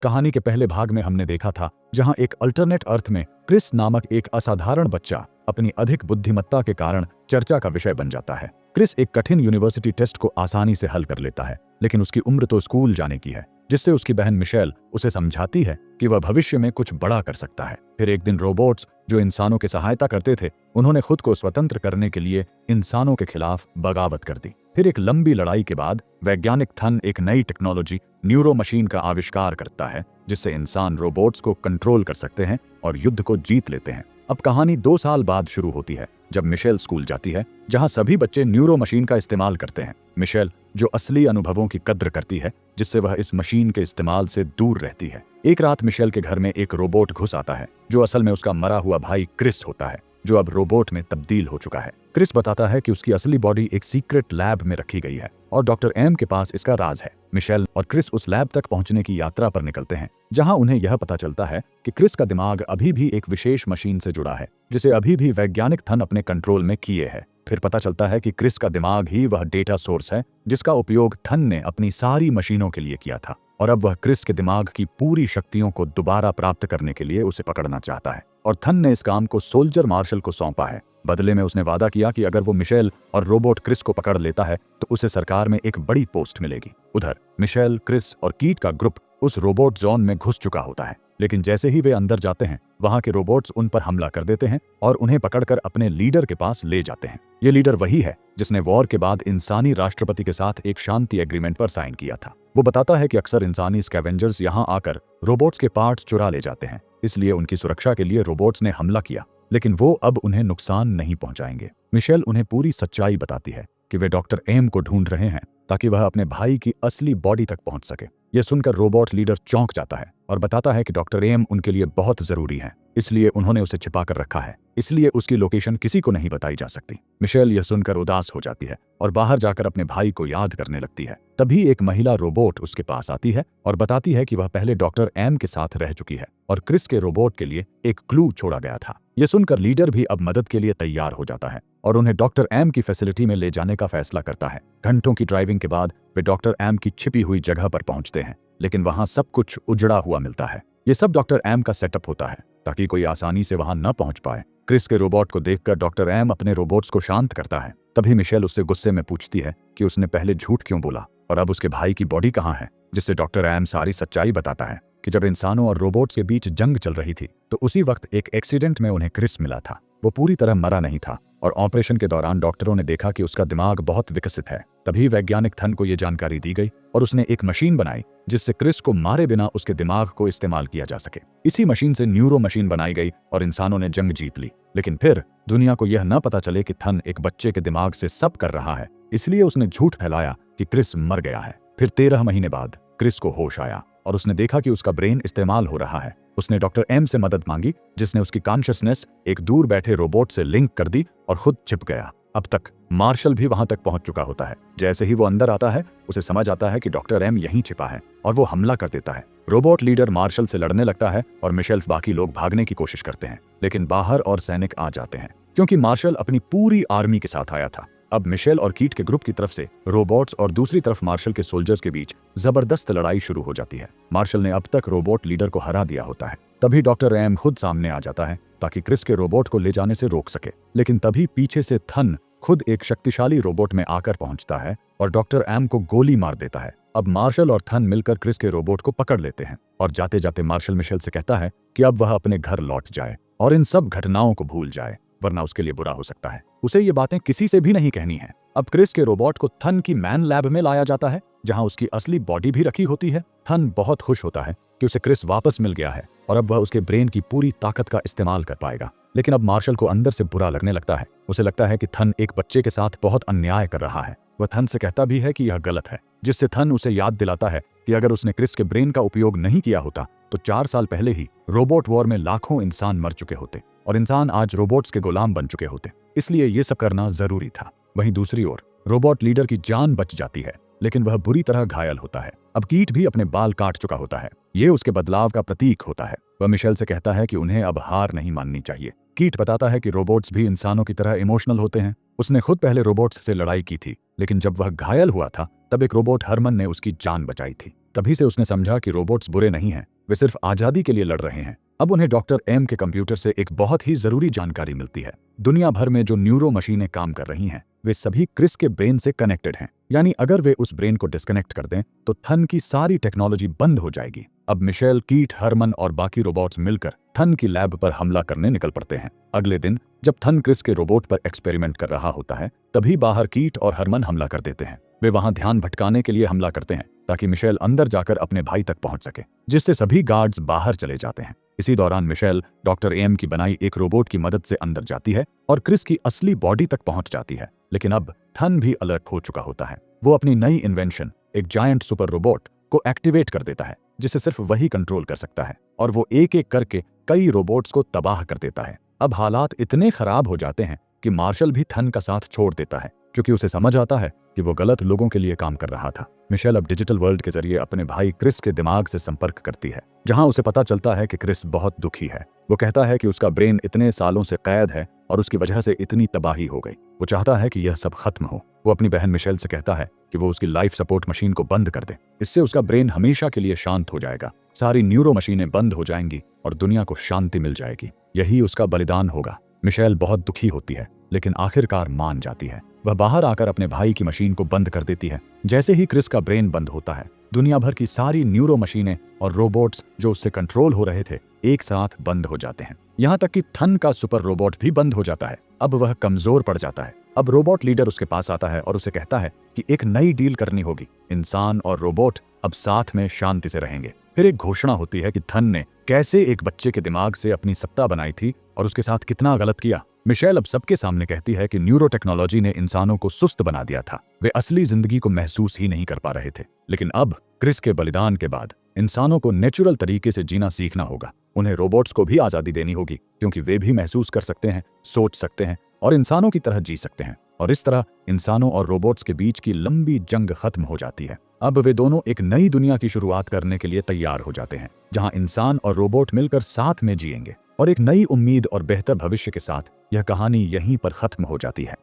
कहानी के पहले भाग में हमने देखा था जहां एक अल्टरनेट अर्थ में क्रिस नामक एक असाधारण बच्चा अपनी अधिक बुद्धिमत्ता के कारण चर्चा का विषय बन जाता है। क्रिस एक कठिन यूनिवर्सिटी टेस्ट को आसानी से हल कर लेता है, लेकिन उसकी उम्र तो स्कूल जाने की है, जिससे उसकी बहन मिशेल उसे समझाती है कि वह भविष्य में कुछ बड़ा कर सकता है। फिर एक दिन रोबोट्स जो इंसानों की सहायता करते थे, उन्होंने खुद को स्वतंत्र करने के लिए इंसानों के खिलाफ बगावत कर दी। फिर एक लंबी लड़ाई के बाद वैज्ञानिक थन एक नई टेक्नोलॉजी न्यूरो मशीन का आविष्कार करता है, जिससे इंसान रोबोट्स को कंट्रोल कर सकते हैं और युद्ध को जीत लेते हैं। अब कहानी 2 साल बाद शुरू होती है, जब मिशेल स्कूल जाती है, जहां सभी बच्चे न्यूरो मशीन का इस्तेमाल करते हैं। मिशेल जो असली अनुभवों की कद्र करती है, जिससे वह इस मशीन के इस्तेमाल से दूर रहती है। एक रात मिशेल के घर में एक रोबोट घुस आता है, जो असल में उसका मरा हुआ भाई क्रिस होता है, जो अब रोबोट में तब्दील हो चुका है। क्रिस बताता है कि उसकी असली बॉडी एक सीक्रेट लैब में रखी गई है और डॉक्टर एम के पास इसका राज है। मिशेल और क्रिस उस लैब तक पहुंचने की यात्रा पर निकलते हैं, जहां उन्हें यह पता चलता है कि क्रिस का दिमाग अभी भी एक विशेष मशीन से जुड़ा है, जिसे अभी भी वैज्ञानिक थन अपने कंट्रोल में किए है। फिर पता चलता है कि क्रिस का दिमाग ही वह डेटा सोर्स है जिसका उपयोग थन ने अपनी सारी मशीनों के लिए किया था, और अब वह क्रिस के दिमाग की पूरी शक्तियों को दोबारा प्राप्त करने के लिए उसे पकड़ना चाहता है। और थन ने इस काम को सोल्जर मार्शल को सौंपा है। बदले में उसने वादा किया कि अगर वो मिशेल और रोबोट क्रिस को पकड़ लेता है तो उसे सरकार में एक बड़ी पोस्ट मिलेगी। उधर मिशेल, क्रिस और कीट का ग्रुप उस रोबोट जोन में घुस चुका होता है, लेकिन जैसे ही वे अंदर जाते हैं, वहां के रोबोट्स उन पर हमला कर देते हैं और उन्हें पकड़कर अपने लीडर के पास ले जाते हैं। ये लीडर वही है जिसने वॉर के बाद इंसानी राष्ट्रपति के साथ एक शांति एग्रीमेंट पर साइन किया था। वो बताता है कि अक्सर इंसानी स्कैवेंजर्स यहाँ आकर रोबोट्स के पार्ट्स चुरा ले जाते हैं, इसलिए उनकी सुरक्षा के लिए रोबोट्स ने हमला किया, लेकिन वो अब उन्हें नुकसान नहीं पहुंचाएंगे। मिशेल उन्हें पूरी सच्चाई बताती है कि वे डॉक्टर एम को ढूंढ रहे हैं ताकि वह अपने भाई की असली बॉडी तक पहुंच सके। यह सुनकर रोबोट लीडर चौंक जाता है और बताता है कि डॉक्टर एम उनके लिए बहुत जरूरी है, इसलिए उन्होंने उसे छिपा कर रखा है, इसलिए उसकी लोकेशन किसी को नहीं बताई जा सकती। मिशेल यह सुनकर उदास हो जाती है और बाहर जाकर अपने भाई को याद करने लगती है। तभी एक महिला रोबोट उसके पास आती है और बताती है कि वह पहले डॉक्टर एम के साथ रह चुकी है और क्रिस के रोबोट के लिए एक क्लू छोड़ा गया था। यह सुनकर लीडर भी अब मदद के लिए तैयार हो जाता है और उन्हें डॉक्टर एम की फैसिलिटी में ले जाने का फैसला करता है। घंटों की ड्राइविंग के बाद वे डॉक्टर एम की छिपी हुई जगह पर पहुंचते हैं, लेकिन वहां सब कुछ उजड़ा हुआ मिलता है। ये सब डॉक्टर एम का सेटअप होता है ताकि कोई आसानी से वहां न पहुंच पाए। क्रिस के रोबोट को देखकर डॉक्टर एम अपने रोबोट्स को शांत करता है। तभी मिशेल उससे गुस्से में पूछती है कि उसने पहले झूठ क्यों बोला और अब उसके भाई की बॉडी कहाँ है, जिससे डॉक्टर एम सारी सच्चाई बताता है कि जब इंसानों और रोबोट्स के बीच जंग चल रही थी तो उसी वक्त एक एक्सीडेंट में उन्हें क्रिस मिला था। वो पूरी तरह मरा नहीं था और ऑपरेशन के दौरान डॉक्टरों ने देखा कि उसका दिमाग बहुत विकसित है। तभी वैज्ञानिक थन को यह जानकारी दी गई और उसने एक मशीन बनाई जिससे क्रिस को मारे बिना उसके दिमाग को इस्तेमाल किया जा सके। इसी मशीन से न्यूरो मशीन बनाई गई और इंसानों ने जंग जीत ली। लेकिन फिर दुनिया को यह न पता चले कि थन एक बच्चे के दिमाग से सब कर रहा है, इसलिए उसने झूठ फैलाया कि क्रिस मर गया है। फिर 13 महीने बाद क्रिस को होश आया और उसने देखा कि उसका ब्रेन इस्तेमाल हो रहा है। उसने डॉक्टर एम से मदद मांगी, जिसने उसकी कॉन्शियसनेस एक दूर बैठे रोबोट से लिंक कर दी और खुद छिप गया। अब तक मार्शल भी वहां तक पहुंच चुका होता है। जैसे ही वो अंदर आता है, उसे समझ आता है कि डॉक्टर एम यहीं छिपा है और वो हमला कर देता है। रोबोट लीडर मार्शल से लड़ने लगता है और मिशेल बाकी लोग भागने की कोशिश करते हैं, लेकिन बाहर और सैनिक आ जाते हैं क्योंकि मार्शल अपनी पूरी आर्मी के साथ आया था। अब मिशेल और कीट के ग्रुप की तरफ से रोबोट्स और दूसरी तरफ मार्शल के सोल्जर्स के बीच जबरदस्त लड़ाई शुरू हो जाती है। मार्शल ने अब तक रोबोट लीडर को हरा दिया होता है। तभी डॉक्टर एम खुद सामने आ जाता है ताकि क्रिस के रोबोट को ले जाने से रोक सके, लेकिन तभी पीछे से थन खुद एक शक्तिशाली रोबोट में आकर पहुंचता है और डॉक्टर एम को गोली मार देता है। अब मार्शल और थन मिलकर क्रिस के रोबोट को पकड़ लेते हैं और जाते जाते मार्शल मिशेल से कहता है कि अब वह अपने घर लौट जाए और इन सब घटनाओं को भूल जाए, वरना उसके लिए बुरा हो सकता है। उसे ये बातें किसी से भी नहीं कहनी है। अब क्रिस के रोबोट को थन की मैन लैब में लाया जाता है, जहां उसकी असली बॉडी भी रखी होती है। थन बहुत खुश होता है कि उसे क्रिस वापस मिल गया है और अब वह उसके ब्रेन की पूरी ताकत का इस्तेमाल कर पाएगा। लेकिन अब मार्शल को अंदर से बुरा लगने लगता है। उसे लगता है कि थन एक बच्चे के साथ बहुत अन्याय कर रहा है। वह थन से कहता भी है कि यह गलत है, जिससे थन उसे याद दिलाता है कि अगर उसने क्रिस के ब्रेन का उपयोग नहीं किया होता तो 4 साल पहले ही रोबोट वॉर में लाखों इंसान मर चुके होते और इंसान आज रोबोट्स के गुलाम बन चुके होते, इसलिए ये सब करना जरूरी था। वहीं दूसरी ओर रोबोट लीडर की जान बच जाती है, लेकिन वह बुरी तरह घायल होता है। अब कीट भी अपने बाल काट चुका होता है। ये उसके बदलाव का प्रतीक होता है। वह मिशेल से कहता है कि उन्हें अब हार नहीं माननी चाहिए। कीट बताता है कि रोबोट्स भी इंसानों की तरह इमोशनल होते हैं। उसने खुद पहले रोबोट्स से लड़ाई की थी, लेकिन जब वह घायल हुआ था तब एक रोबोट हरमन ने उसकी जान बचाई थी। तभी से उसने समझा कि रोबोट्स बुरे नहीं हैं, वे सिर्फ आज़ादी के लिए लड़ रहे हैं। अब उन्हें डॉक्टर एम के कंप्यूटर से एक बहुत ही ज़रूरी जानकारी मिलती है। दुनिया भर में जो न्यूरो मशीनें काम कर रही हैं, वे सभी क्रिस के ब्रेन से कनेक्टेड हैं। यानी अगर वे उस ब्रेन को डिस्कनेक्ट कर दें तो थन की सारी टेक्नोलॉजी बंद हो जाएगी। अब मिशेल, कीट, हरमन और बाकी रोबोट्स मिलकर थन की लैब पर हमला करने निकल पड़ते हैं। अगले दिन जब थन क्रिस के रोबोट पर एक्सपेरिमेंट कर रहा होता है, तभी बाहर कीट और हरमन हमला कर देते हैं। वे वहां ध्यान भटकाने के लिए हमला करते हैं ताकि मिशेल अंदर जाकर अपने भाई तक पहुंच सके, जिससे सभी गार्ड्स बाहर चले जाते हैं। इसी दौरान मिशेल डॉक्टर एम की बनाई एक रोबोट की मदद से अंदर जाती है और क्रिस की असली बॉडी तक पहुंच जाती है। लेकिन अब थन भी अलर्ट हो चुका होता है। वो अपनी नई इन्वेंशन, एक जायंट सुपर रोबोट को एक्टिवेट कर देता है, जिसे सिर्फ वही कंट्रोल कर सकता है, और वो एक एक करके कई रोबोट्स को तबाह कर देता है। अब हालात इतने खराब हो जाते हैं कि मार्शल भी थन का साथ छोड़ देता है, क्योंकि उसे समझ आता है कि वो गलत लोगों के लिए काम कर रहा था। मिशेल अब डिजिटल वर्ल्ड के जरिए अपने भाई क्रिस के दिमाग से संपर्क करती है, जहां उसे पता चलता है कि क्रिस बहुत दुखी है। वो कहता है कि उसका ब्रेन इतने सालों से कैद है और उसकी वजह से इतनी तबाही हो गई। वो चाहता है कि यह सब खत्म हो। वो अपनी बहन मिशेल से कहता है कि वो उसकी लाइफ सपोर्ट मशीन को बंद कर दे। इससे उसका ब्रेन हमेशा के लिए शांत हो जाएगा, सारी न्यूरो मशीनें बंद हो जाएंगी और दुनिया को शांति मिल जाएगी। यही उसका बलिदान होगा। मिशेल बहुत दुखी होती है, लेकिन आखिरकार मान जाती है। वह बाहर आकर अपने भाई की मशीन को बंद कर देती है। जैसे ही क्रिस का ब्रेन बंद होता है, दुनिया भर की सारी न्यूरो मशीनें और रोबोट्स जो उससे कंट्रोल हो रहे थे, एक साथ बंद हो जाते हैं। यहाँ तक कि थन का सुपर रोबोट भी बंद हो जाता है। अब वह कमजोर पड़ जाता है। अब रोबोट लीडर उसके पास आता है और उसे कहता है कि एक नई डील करनी होगी। इंसान और रोबोट अब साथ में शांति से रहेंगे। फिर एक घोषणा होती है कि थन ने कैसे एक बच्चे के दिमाग से अपनी सत्ता बनाई थी और उसके साथ कितना गलत किया। मिशेल अब सबके सामने कहती है कि न्यूरो टेक्नोलॉजी ने इंसानों को सुस्त बना दिया था। वे असली जिंदगी को महसूस ही नहीं कर पा रहे थे। लेकिन अब क्रिस के बलिदान के बाद इंसानों को नेचुरल तरीके से जीना सीखना होगा। उन्हें रोबोट्स को भी आज़ादी देनी होगी, क्योंकि वे भी महसूस कर सकते हैं, सोच सकते हैं और इंसानों की तरह जी सकते हैं। और इस तरह इंसानों और रोबोट्स के बीच की लंबी जंग खत्म हो जाती है। अब वे दोनों एक नई दुनिया की शुरुआत करने के लिए तैयार हो जाते हैं, जहां इंसान और रोबोट मिलकर साथ में जिएंगे। और एक नई उम्मीद और बेहतर भविष्य के साथ यह कहानी यहीं पर खत्म हो जाती है।